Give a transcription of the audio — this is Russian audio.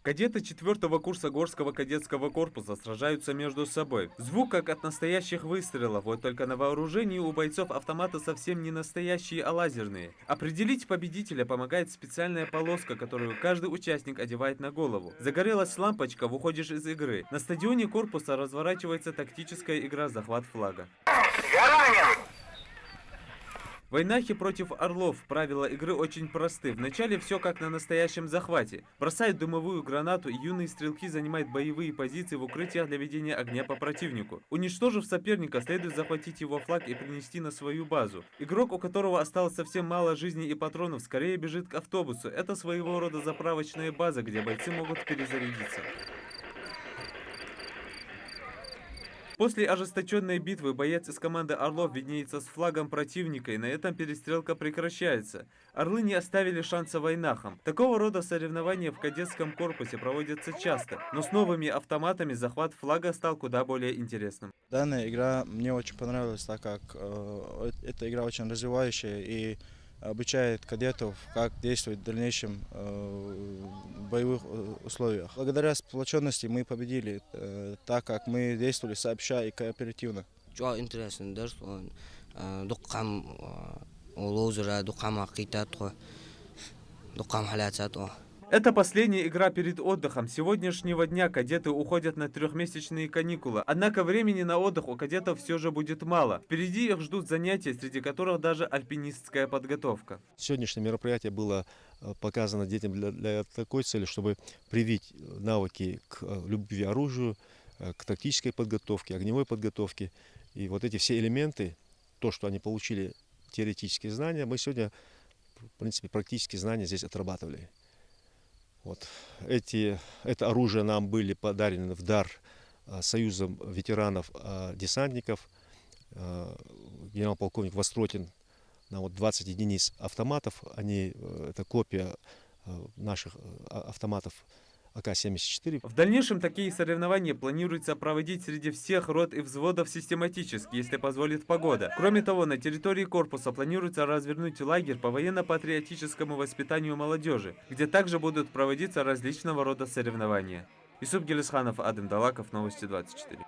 Кадеты 4-го курса Горского кадетского корпуса сражаются между собой. Звук как от настоящих выстрелов, вот только на вооружении у бойцов автоматы совсем не настоящие, а лазерные. Определить победителя помогает специальная полоска, которую каждый участник одевает на голову. Загорелась лампочка, выходишь из игры. На стадионе корпуса разворачивается тактическая игра «Захват флага». Я ранен! В Войнахе против Орлов правила игры очень просты. Вначале все как на настоящем захвате. Бросают дымовую гранату, и юные стрелки занимают боевые позиции в укрытиях для ведения огня по противнику. Уничтожив соперника, следует захватить его флаг и принести на свою базу. Игрок, у которого осталось совсем мало жизни и патронов, скорее бежит к автобусу. Это своего рода заправочная база, где бойцы могут перезарядиться. После ожесточенной битвы боец из команды «Орлов» виднеется с флагом противника, и на этом перестрелка прекращается. «Орлы» не оставили шанса войнахам. Такого рода соревнования в кадетском корпусе проводятся часто, но с новыми автоматами захват флага стал куда более интересным. Данная игра мне очень понравилась, так как эта игра очень развивающая и обучает кадетов, как действовать в дальнейшем боевых условиях. Благодаря сплоченности мы победили, так как мы действовали сообща и кооперативно. Çok interesting ders. Дуккам лозера, дуккам акитат, дуккам халятат. Это последняя игра перед отдыхом. С сегодняшнего дня кадеты уходят на трехмесячные каникулы. Однако времени на отдых у кадетов все же будет мало. Впереди их ждут занятия, среди которых даже альпинистская подготовка. Сегодняшнее мероприятие было показано детям для такой цели, чтобы привить навыки к любви к оружию, к тактической подготовке, огневой подготовке. И вот эти все элементы, то, что они получили теоретические знания, мы сегодня, в принципе, практические знания здесь отрабатывали. Вот. Это оружие нам были подарены в дар Союзом ветеранов-десантников. Генерал-полковник Востротин на 20 единиц автоматов. Это копия наших автоматов АК-74. В дальнейшем такие соревнования планируется проводить среди всех рот и взводов систематически, если позволит погода. Кроме того, на территории корпуса планируется развернуть лагерь по военно-патриотическому воспитанию молодежи, где также будут проводиться различного рода соревнования. Исуп Гелисханов, Адам Далаков, Новости 24.